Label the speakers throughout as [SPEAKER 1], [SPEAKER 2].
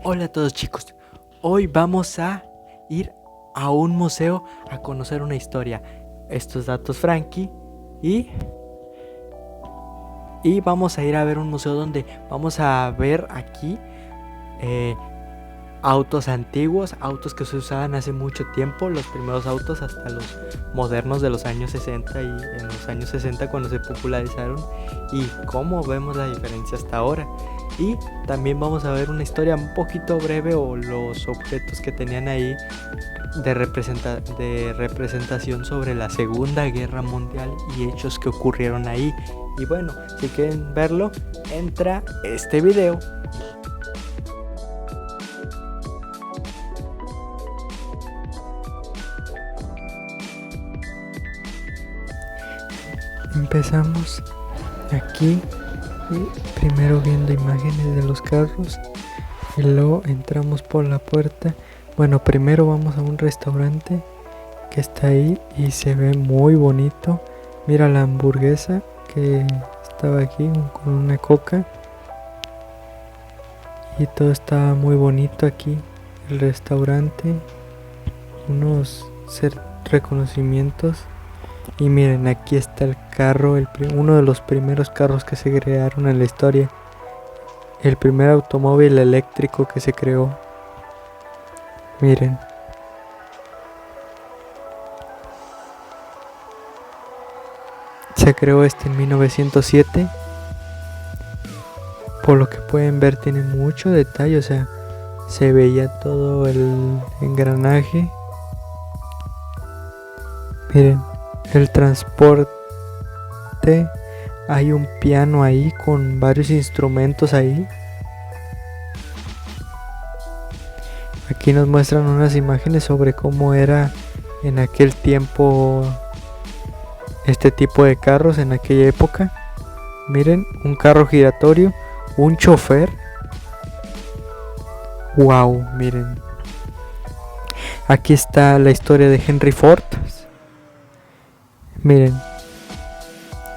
[SPEAKER 1] Hola a todos chicos, hoy vamos a ir a un museo a conocer una historia. Estos datos Frankie y, y vamos a ir a ver un museo donde vamos a ver aquí eh, autos antiguos, autos que se usaban hace mucho tiempo, los primeros autos hasta los modernos de los años 60 y en los años 60 cuando se popularizaron y cómo vemos la diferencia hasta ahora. Y también vamos a ver una historia un poquito breve o los objetos que tenían ahí de representación sobre la Segunda Guerra Mundial y hechos que ocurrieron ahí. Y bueno, si quieren verlo, entra este video. Empezamos aquí y primero viendo imágenes de los carros y luego entramos por la puerta. Bueno, primero vamos a un restaurante que está ahí y se ve muy bonito. Mira la hamburguesa que estaba aquí con una coca y todo está muy bonito aquí. El restaurante, unos reconocimientos. Y miren, aquí está el carro, uno de los primeros carros que se crearon en la historia. El primer automóvil eléctrico que se creó. Miren. Se creó en 1907. Por lo que pueden ver tiene mucho detalle, o sea, se veía todo el engranaje. Miren. El transporte, hay un piano ahí con varios instrumentos ahí. Aquí nos muestran unas imágenes sobre cómo era en aquel tiempo este tipo de carros en aquella época. Miren, un carro giratorio, un chofer. Wow, miren. Aquí está la historia de Henry Ford. Miren,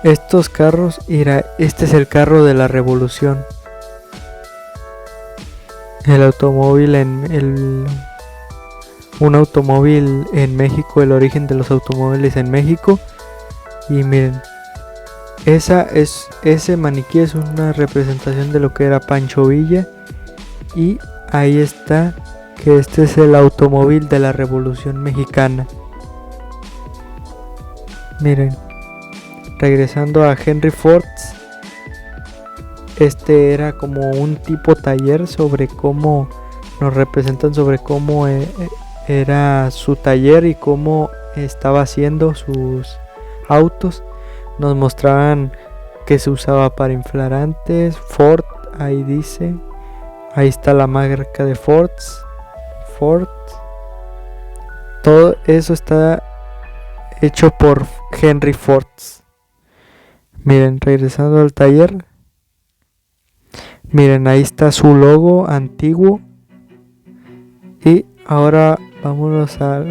[SPEAKER 1] estos carros, este es el carro de la revolución. El automóvil un automóvil en México, el origen de los automóviles en México. Y miren, ese maniquí es una representación de lo que era Pancho Villa. Y ahí está que este es el automóvil de la Revolución Mexicana. Miren, regresando a Henry Ford, este era como un tipo taller sobre cómo nos representan sobre cómo era su taller y cómo estaba haciendo sus autos. Nos mostraban que se usaba para inflarantes, Ford, ahí dice, ahí está la marca de Ford, todo eso está hecho por Henry Ford. Miren, regresando al taller. Miren, ahí está su logo antiguo. Y ahora vámonos a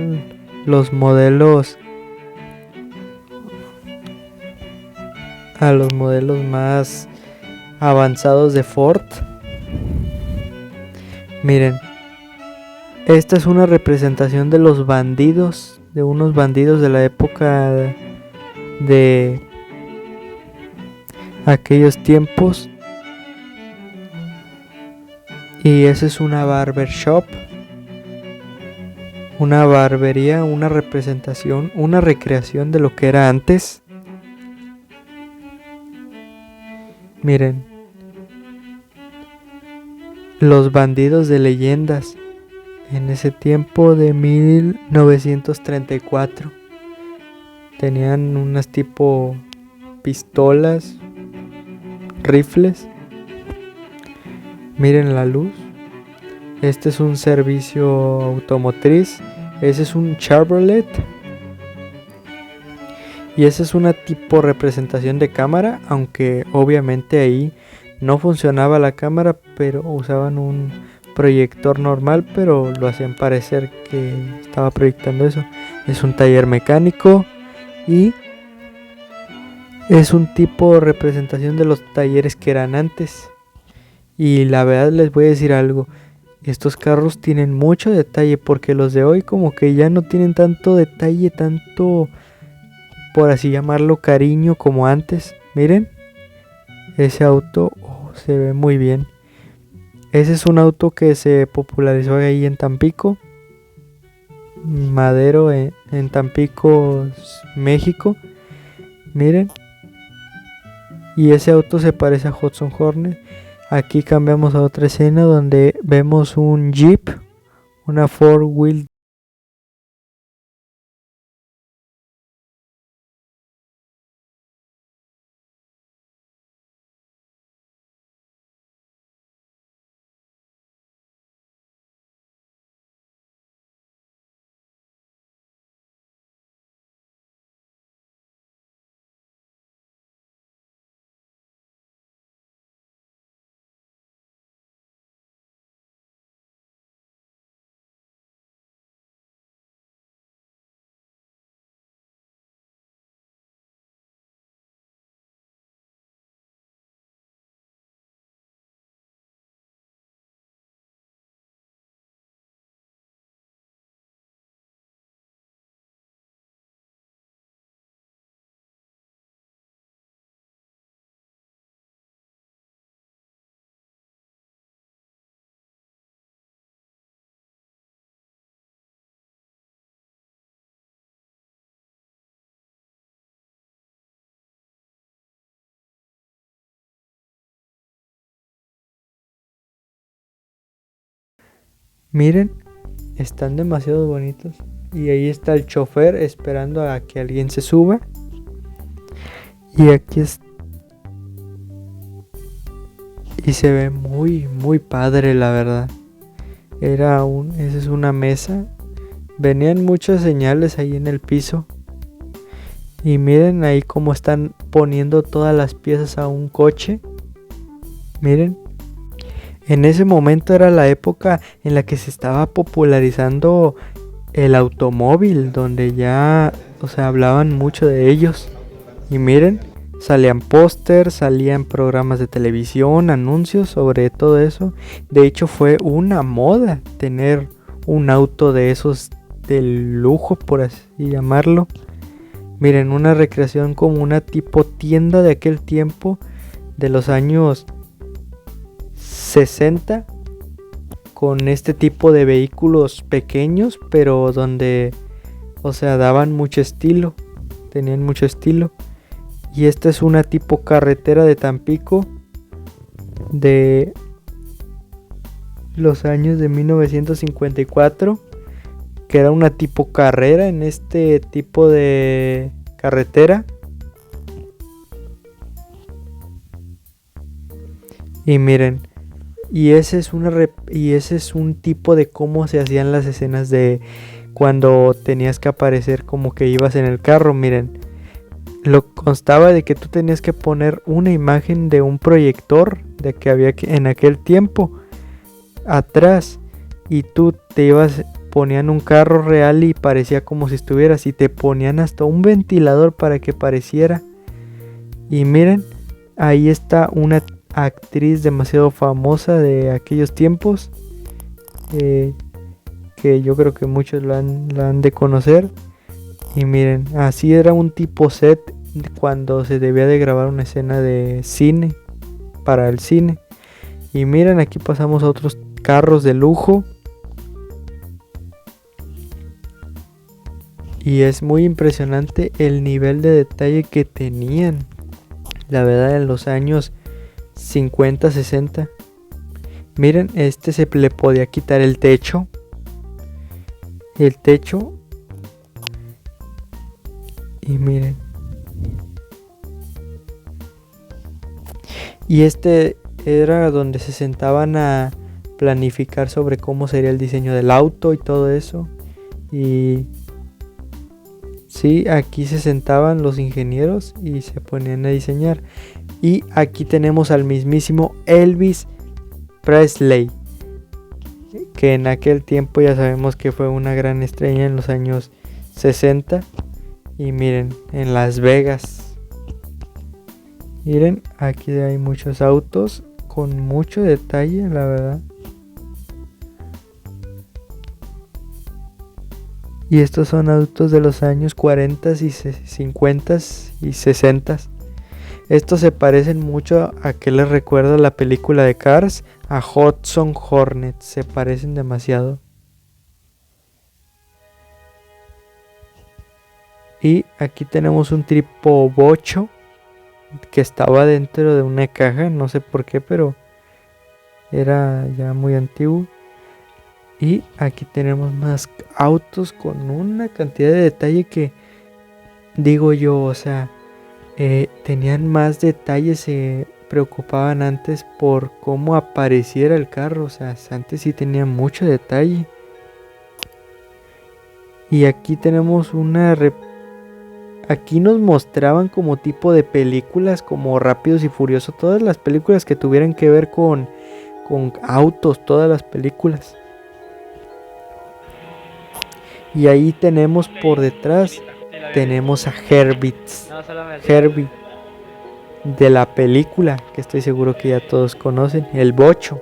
[SPEAKER 1] los modelos. A los modelos más avanzados de Ford. Miren, esta es una representación de los bandidos. De unos bandidos de la época de aquellos tiempos. Y esa es una barbershop, una barbería, una representación, una recreación de lo que era antes. Miren, los bandidos de leyendas en ese tiempo de 1934 tenían unas tipo pistolas, rifles. Miren la luz. Este es un servicio automotriz. Ese es un Chevrolet. Y esa es una tipo representación de cámara, aunque obviamente ahí no funcionaba la cámara, pero usaban un proyector normal, pero lo hacían parecer que estaba proyectando eso. Es un taller mecánico y es un tipo de representación de los talleres que eran antes. Y la verdad les voy a decir algo, Estos carros tienen mucho detalle, porque los de hoy como que ya no tienen tanto detalle, tanto, por así llamarlo, cariño como antes. Miren, ese auto se ve muy bien. Ese es un auto que se popularizó ahí en Tampico, Madero, en Tampico, México. Miren, y ese auto se parece a Hudson Hornet. Aquí cambiamos a otra escena donde vemos un Jeep, una four wheel. Miren, están demasiado bonitos. Y ahí está el chofer esperando a que alguien se suba. Y aquí es. Y se ve muy, muy padre, la verdad. Esa es una mesa. Venían muchas señales ahí en el piso. Y miren ahí cómo están poniendo todas las piezas a un coche. Miren. En ese momento era la época en la que se estaba popularizando el automóvil, donde ya, hablaban mucho de ellos. Y miren, salían pósters, salían programas de televisión, anuncios sobre todo eso. De hecho fue una moda tener un auto de esos de lujo, por así llamarlo. Miren, una recreación como una tipo tienda de aquel tiempo, de los años 60, con este tipo de vehículos pequeños, pero donde, daban mucho estilo, tenían mucho estilo. Y esta es una tipo carretera de Tampico de los años de 1954, que era una tipo carrera en este tipo de carretera. Y miren, y ese es un tipo de cómo se hacían las escenas de cuando tenías que aparecer como que ibas en el carro. Miren, lo constaba de que tú tenías que poner una imagen de un proyector de que había en aquel tiempo atrás, y tú ponían un carro real y parecía como si estuvieras, y te ponían hasta un ventilador para que pareciera. Y miren, ahí está una actriz demasiado famosa de aquellos tiempos, que yo creo que muchos la han de conocer. Y miren, así era un tipo set cuando se debía de grabar una escena de cine, para el cine. Y miren, aquí pasamos a otros carros de lujo. Y es muy impresionante el nivel de detalle que tenían, la verdad, en los años 50, 60. Miren, se le podía quitar el techo. Y miren. Y era donde se sentaban a planificar sobre cómo sería el diseño del auto y todo eso. Y sí, aquí se sentaban los ingenieros y se ponían a diseñar. Y aquí tenemos al mismísimo Elvis Presley, que en aquel tiempo ya sabemos que fue una gran estrella en los años 60. Y miren, en Las Vegas. Miren, aquí hay muchos autos con mucho detalle, la verdad. Y estos son autos de los años 40 y 50 y 60. Estos se parecen mucho a que les recuerda la película de Cars, a Hudson Hornet. Se parecen demasiado. Y aquí tenemos un tipo bocho que estaba dentro de una caja, no sé por qué, pero era ya muy antiguo. Y aquí tenemos más autos con una cantidad de detalle que digo yo, o sea, tenían más detalles, se preocupaban antes por cómo apareciera el carro, o sea, antes sí tenía mucho detalle. Y aquí tenemos aquí nos mostraban como tipo de películas como Rápidos y Furiosos, todas las películas que tuvieran que ver con autos, todas las películas. Y ahí tenemos por detrás, tenemos a Herbie de la película, que estoy seguro que ya todos conocen, el bocho.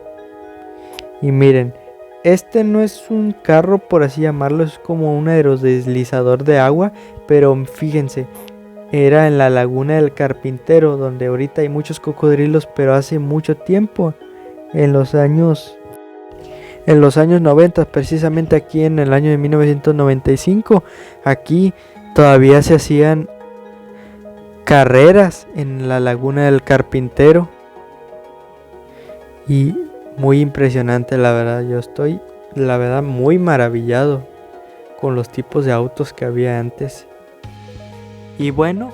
[SPEAKER 1] Y miren, este no es un carro por así llamarlo, es como un aerodeslizador de agua, pero fíjense, era en la laguna del Carpintero, donde ahorita hay muchos cocodrilos, pero hace mucho tiempo, en los años 90, precisamente aquí en el año de 1995, aquí todavía se hacían carreras en la laguna del Carpintero. Y muy impresionante, la verdad. Yo estoy, la verdad, muy maravillado con los tipos de autos que había antes. Y bueno,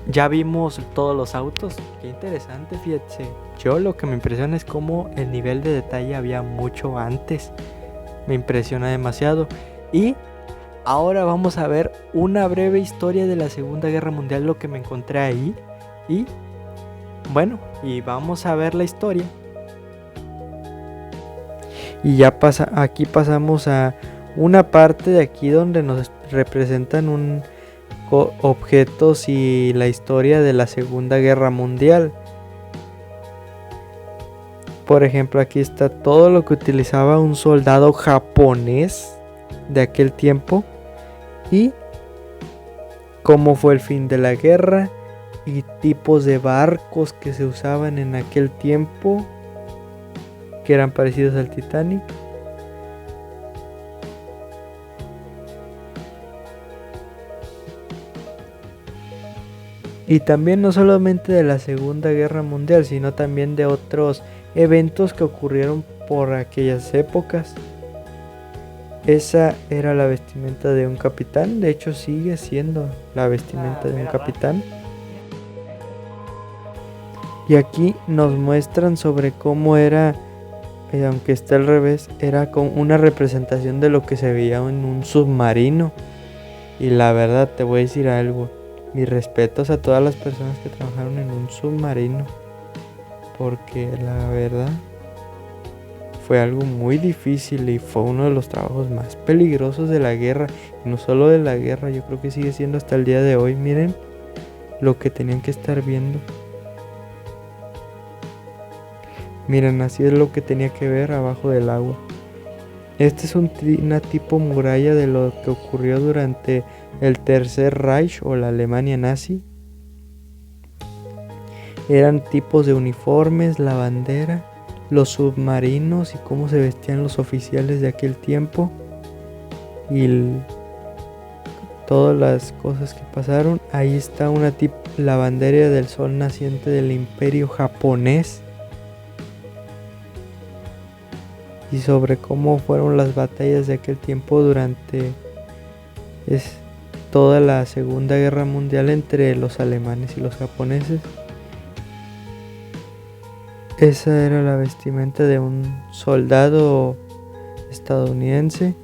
[SPEAKER 1] ya vimos todos los autos. Qué interesante, fíjate. Yo lo que me impresiona es cómo el nivel de detalle había mucho antes. Me impresiona demasiado. Y ahora vamos a ver una breve historia de la Segunda Guerra Mundial, lo que me encontré ahí. Y bueno, y vamos a ver la historia. Y ya aquí pasamos a una parte de aquí donde nos representan objetos y la historia de la Segunda Guerra Mundial. Por ejemplo, aquí está todo lo que utilizaba un soldado japonés de aquel tiempo y cómo fue el fin de la guerra y tipos de barcos que se usaban en aquel tiempo que eran parecidos al Titanic. Y también no solamente de la Segunda Guerra Mundial, sino también de otros eventos que ocurrieron por aquellas épocas. Esa era la vestimenta de un capitán, de hecho sigue siendo la vestimenta de un capitán. Y aquí nos muestran sobre cómo era, aunque está al revés, era con una representación de lo que se veía en un submarino. Y la verdad te voy a decir algo, mis respetos a todas las personas que trabajaron en un submarino, porque la verdad fue algo muy difícil y fue uno de los trabajos más peligrosos de la guerra. Y no solo de la guerra, yo creo que sigue siendo hasta el día de hoy. Miren lo que tenían que estar viendo. Miren, así es lo que tenía que ver abajo del agua. Este es una tipo muralla de lo que ocurrió durante el Tercer Reich o la Alemania nazi. Eran tipos de uniformes, la bandera, los submarinos y cómo se vestían los oficiales de aquel tiempo y todas las cosas que pasaron. Ahí está la bandera del sol naciente del Imperio japonés y sobre cómo fueron las batallas de aquel tiempo durante toda la Segunda Guerra Mundial entre los alemanes y los japoneses. Esa era la vestimenta de un soldado estadounidense.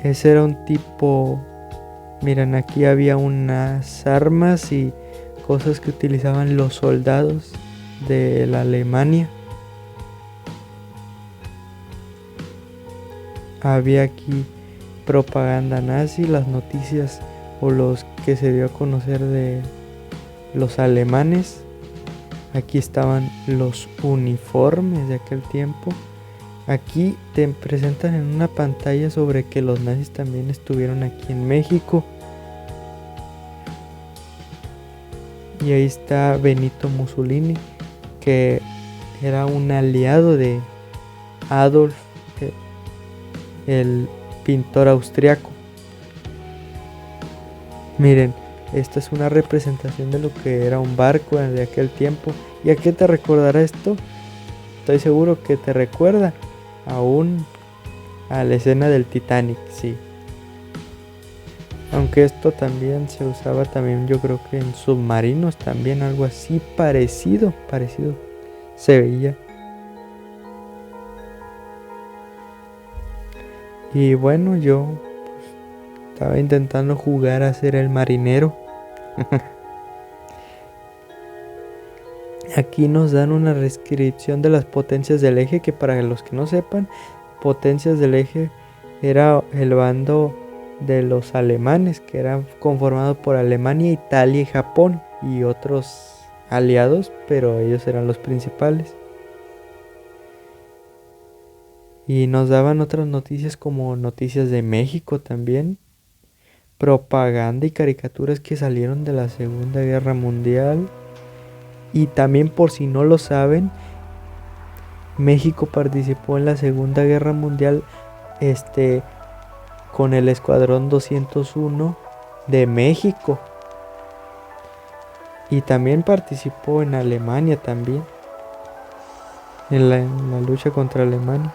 [SPEAKER 1] Ese era un tipo... Miren, aquí había unas armas y cosas que utilizaban los soldados de la Alemania. Había aquí propaganda nazi, las noticias o los que se dio a conocer de los alemanes. Aquí estaban los uniformes de aquel tiempo Aquí te presentan en una pantalla sobre que los nazis también estuvieron aquí en México. Y ahí está Benito Mussolini, que era un aliado de Adolf, el pintor austriaco. Miren, esta es una representación de lo que era un barco de aquel tiempo. ¿Y a qué te recordará esto? Estoy seguro que te recuerda aún a la escena del Titanic, sí. Aunque esto también se usaba también, yo creo que en submarinos también, algo así parecido se veía. Y bueno, yo estaba intentando jugar a ser el marinero. Aquí nos dan una descripción de las potencias del eje, que para los que no sepan, potencias del eje era el bando de los alemanes, que eran conformados por Alemania, Italia y Japón y otros aliados, pero ellos eran los principales. Y nos daban otras noticias como noticias de México también, propaganda y caricaturas que salieron de la Segunda Guerra Mundial. Y también, por si no lo saben, México participó en la Segunda Guerra Mundial con el Escuadrón 201 de México. Y también participó en Alemania también. En la lucha contra Alemania.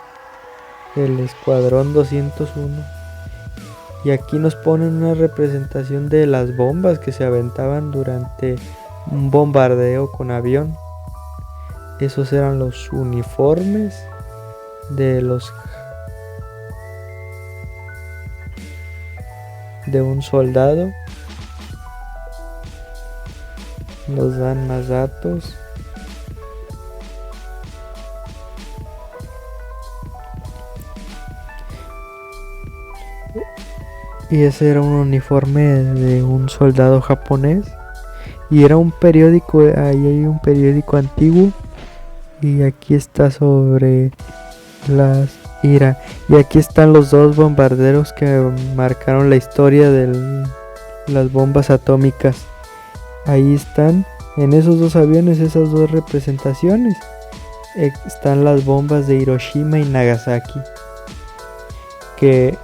[SPEAKER 1] El Escuadrón 201. Y aquí nos ponen una representación de las bombas que se aventaban durante un bombardeo con avión. Esos eran los uniformes de un soldado. Nos dan más datos. Y ese era un uniforme de un soldado japonés. Y era un periódico, ahí hay un periódico antiguo. Y aquí está sobre las IRA. Y aquí están los dos bombarderos que marcaron la historia de las bombas atómicas. Ahí están, en esos dos aviones, esas dos representaciones. Están las bombas de Hiroshima y Nagasaki, que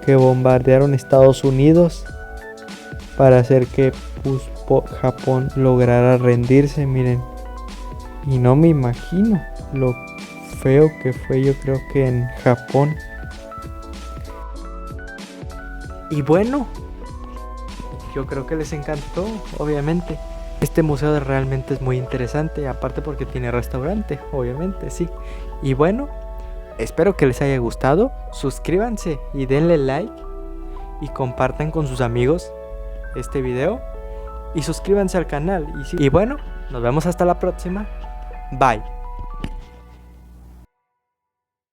[SPEAKER 1] bombardearon Estados Unidos para hacer que Japón lograra rendirse. Miren, y no me imagino lo feo que fue, yo creo que en Japón. Y bueno, yo creo que les encantó, obviamente. Este museo realmente es muy interesante, aparte porque tiene restaurante, obviamente, sí. Y bueno, espero que les haya gustado. Suscríbanse y denle like y compartan con sus amigos este video y suscríbanse al canal. Y bueno, nos vemos hasta la próxima. Bye.